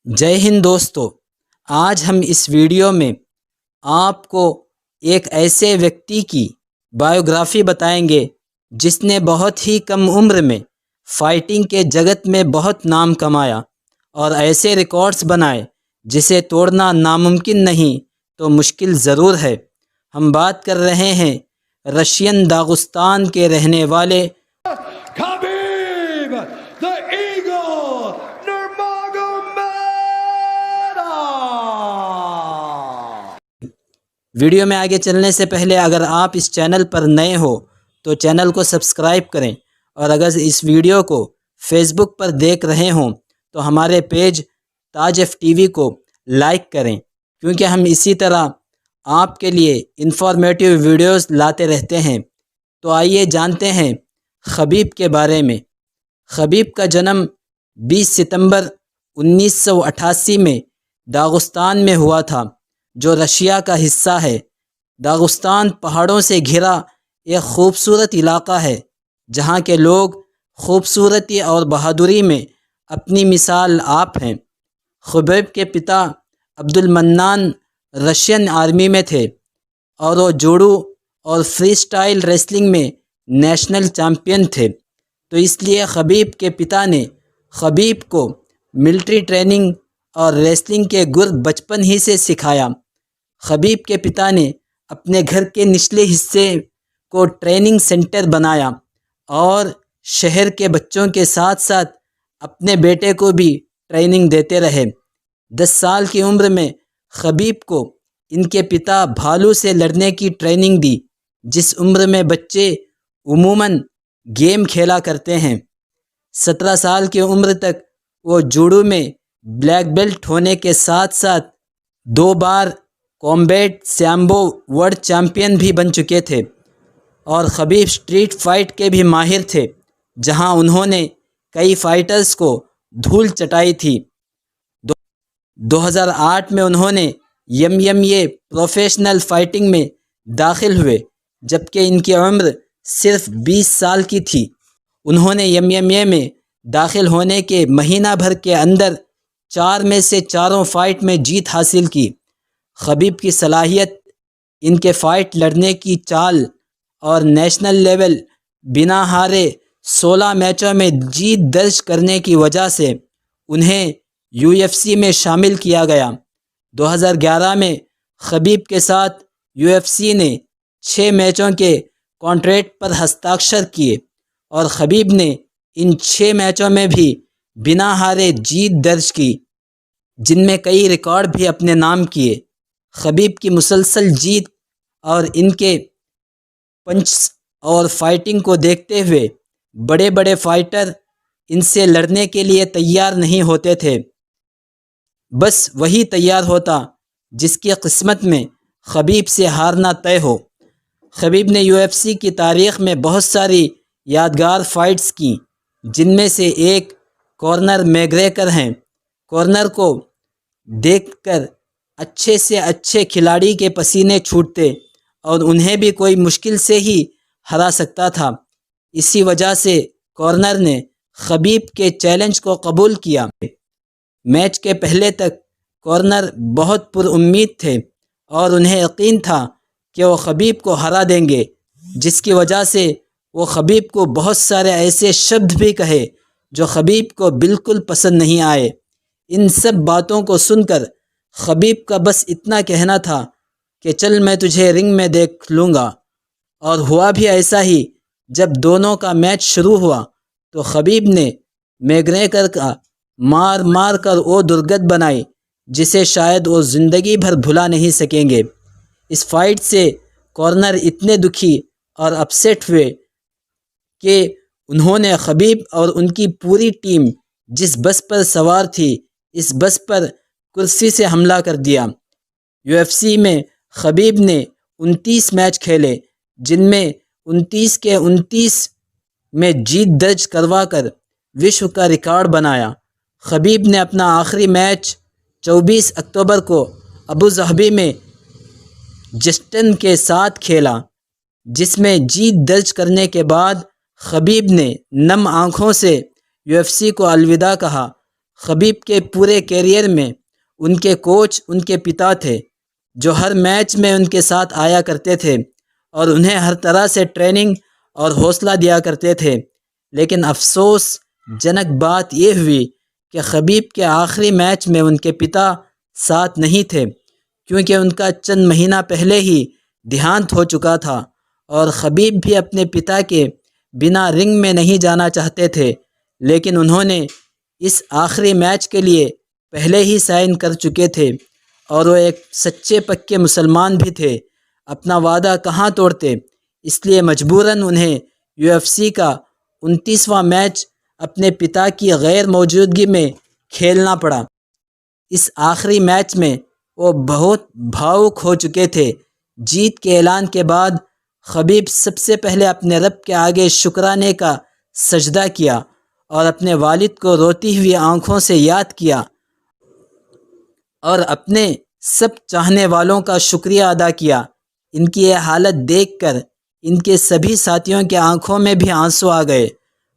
जय हिंद दोस्तों। आज हम इस वीडियो में आपको एक ऐसे व्यक्ति की बायोग्राफी बताएंगे जिसने बहुत ही कम उम्र में फाइटिंग के जगत में बहुत नाम कमाया और ऐसे रिकॉर्ड्स बनाए जिसे तोड़ना नामुमकिन नहीं तो मुश्किल ज़रूर है। हम बात कर रहे हैं रशियन दागिस्तान के रहने वाले Khabib, the Eagle Nurmagomedov. Video में आगे चलने से पहले अगर आप इस चैनल पर नए हो तो चैनल को सब्सक्राइब करें, और अगर इस वीडियो को फेसबुक पर देख रहे हों तो हमारे पेज ताज एफ टीवी को लाइक करें, क्योंकि हम इसी तरह आपके लिए इंफॉर्मेटिव वीडियोस लाते रहते हैं। तो आइए जानते हैं खबीब के बारे में। खबीब का जन्म 20 सितंबर 1988 में दागिस्तान में हुआ था, जो रशिया का हिस्सा है। दागिस्तान पहाड़ों से घिरा एक खूबसूरत इलाका है, जहाँ के लोग खूबसूरती और बहादुरी में अपनी मिसाल आप हैं। खबीब के पिता अब्दुल मन्नान रशियन आर्मी में थे और वो जूडो और फ्री स्टाइल रेसलिंग में नेशनल चैम्पियन थे। तो इसलिए खबीब के पिता ने खबीब को मिलिट्री ट्रेनिंग और रेसलिंग के गुर बचपन ही से सिखाया। खबीब के पिता ने अपने घर के निचले हिस्से को ट्रेनिंग सेंटर बनाया और शहर के बच्चों के साथ साथ अपने बेटे को भी ट्रेनिंग देते रहे। 10 साल की उम्र में खबीब को इनके पिता भालू से लड़ने की ट्रेनिंग दी, जिस उम्र में बच्चे उमूमन गेम खेला करते हैं। 17 साल की उम्र तक वो जूडो में ब्लैक बेल्ट होने के साथ साथ 2 बार कॉम्बैट सैम्बो वर्ल्ड चैम्पियन भी बन चुके थे। और खबीब स्ट्रीट फाइट के भी माहिर थे, जहां उन्होंने कई फाइटर्स को धूल चटाई थी। 2008 में उन्होंने MMA प्रोफेशनल फाइटिंग में दाखिल हुए, जबकि इनकी उम्र सिर्फ 20 साल की थी। उन्होंने MMA में दाखिल होने के महीना भर के अंदर 4 में से 4 फाइट में जीत हासिल की। खबीब की सलाहियत, इनके फ़ाइट लड़ने की चाल और नेशनल लेवल बिना हारे 16 मैचों में जीत दर्ज करने की वजह से उन्हें UFC में शामिल किया गया। 2011 में खबीब के साथ UFC ने 6 मैचों के कॉन्ट्रैक्ट पर हस्ताक्षर किए और खबीब ने इन 6 मैचों में भी बिना हारे जीत दर्ज की, जिनमें कई रिकॉर्ड भी अपने नाम किए। खबीब की मुसलसल जीत और इनके पंच और फाइटिंग को देखते हुए बड़े बड़े फाइटर इनसे लड़ने के लिए तैयार नहीं होते थे। बस वही तैयार होता जिसकी किस्मत में खबीब से हारना तय हो। खबीब ने UFC की तारीख़ में बहुत सारी यादगार फाइट्स की, जिनमें से एक कॉर्नर मैग्रेगर हैं। कॉर्नर को देखकर अच्छे से अच्छे खिलाड़ी के पसीने छूटते और उन्हें भी कोई मुश्किल से ही हरा सकता था। इसी वजह से कॉर्नर ने खबीब के चैलेंज को कबूल किया। मैच के पहले तक कॉर्नर बहुत पुरउम्मीद थे और उन्हें यकीन था कि वो खबीब को हरा देंगे, जिसकी वजह से वो खबीब को बहुत सारे ऐसे शब्द भी कहे जो खबीब को बिल्कुल पसंद नहीं आए। इन सब बातों को सुनकर खबीब का बस इतना कहना था कि चल मैं तुझे रिंग में देख लूँगा। और हुआ भी ऐसा ही। जब दोनों का मैच शुरू हुआ तो खबीब ने मैग्रेगर का मार मार कर वो दुर्गत बनाई जिसे शायद वो ज़िंदगी भर भुला नहीं सकेंगे। इस फाइट से कॉर्नर इतने दुखी और अपसेट हुए कि उन्होंने खबीब और उनकी पूरी टीम जिस बस पर सवार थी, इस बस पर कुर्सी से हमला कर दिया। UFC में खबीब ने 29 मैच खेले, जिनमें 29 के 29 में जीत दर्ज करवा कर विश्व का रिकॉर्ड बनाया। खबीब ने अपना आखिरी मैच 24 अक्टूबर को अबू धाबी में जस्टिन के साथ खेला, जिसमें जीत दर्ज करने के बाद खबीब ने नम आँखों से UFC को अलविदा कहा। خبیب کے پورے کیریئر میں ان کے کوچ ان کے پتا تھے، جو ہر میچ میں ان کے ساتھ آیا کرتے تھے اور انہیں ہر طرح سے ٹریننگ اور حوصلہ دیا کرتے تھے۔ لیکن افسوس جنک بات یہ ہوئی کہ خبیب کے آخری میچ میں ان کے پتا ساتھ نہیں تھے، کیونکہ ان کا چند مہینہ پہلے ہی دیہانت ہو چکا تھا، اور خبیب بھی اپنے پتا کے بنا رنگ میں نہیں جانا چاہتے تھے۔ لیکن انہوں نے اس آخری میچ کے لیے پہلے ہی سائن کر چکے تھے، اور وہ ایک سچے پکے مسلمان بھی تھے، اپنا وعدہ کہاں توڑتے، اس لیے مجبوراً انہیں UFC کا 29واں میچ اپنے پتا کی غیر موجودگی میں کھیلنا پڑا۔ اس آخری میچ میں وہ بہت بھاوک ہو چکے تھے۔ جیت کے اعلان کے بعد خبیب سب سے پہلے اپنے رب کے آگے شکرانے کا سجدہ کیا اور اپنے والد کو روتی ہوئی آنکھوں سے یاد کیا، اور اپنے سب چاہنے والوں کا شکریہ ادا کیا۔ ان کی یہ حالت دیکھ کر ان کے سبھی ساتھیوں کے آنکھوں میں بھی آنسو آ گئے۔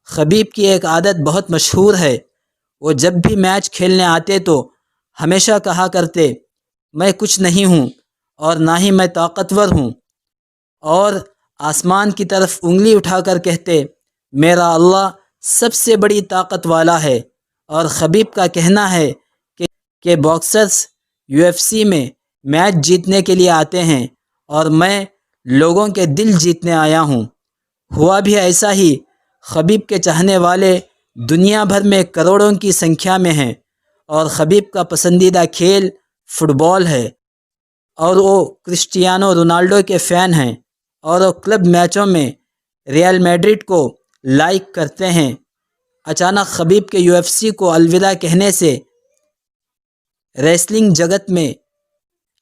خبیب کی ایک عادت بہت مشہور ہے، وہ جب بھی میچ کھیلنے آتے تو ہمیشہ کہا کرتے، میں کچھ نہیں ہوں اور نہ ہی میں طاقتور ہوں، اور آسمان کی طرف انگلی اٹھا کر کہتے، میرا اللہ سب سے بڑی طاقت والا ہے۔ اور خبیب کا کہنا ہے کہ باکسرز UFC میں میچ جیتنے کے لیے آتے ہیں، اور میں لوگوں کے دل جیتنے آیا ہوں۔ ہوا بھی ایسا ہی۔ خبیب کے چاہنے والے دنیا بھر میں کروڑوں کی سنکھیا میں ہیں، اور خبیب کا پسندیدہ کھیل فٹ بال ہے، اور وہ کرسٹیانو رونالڈو کے فین ہیں، اور وہ کلب میچوں میں ریال میڈرڈ کو لائک کرتے ہیں۔ اچانک خبیب کے UFC کو الوداع کہنے سے ریسلنگ جگت میں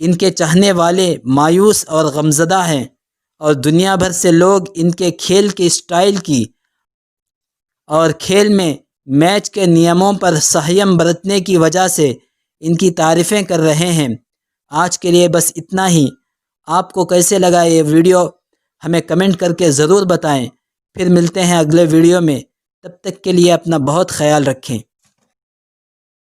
ان کے چاہنے والے مایوس اور غمزدہ ہیں، اور دنیا بھر سے لوگ ان کے کھیل کے اسٹائل کی اور کھیل میں میچ کے نیموں پر سنجش برتنے کی وجہ سے ان کی تعریفیں کر رہے ہیں۔ آج کے لیے بس اتنا ہی۔ آپ کو کیسے لگا یہ ویڈیو ہمیں کمنٹ کر کے ضرور بتائیں۔ پھر ملتے ہیں اگلے ویڈیو میں، تب تک کے لیے اپنا بہت خیال رکھیں۔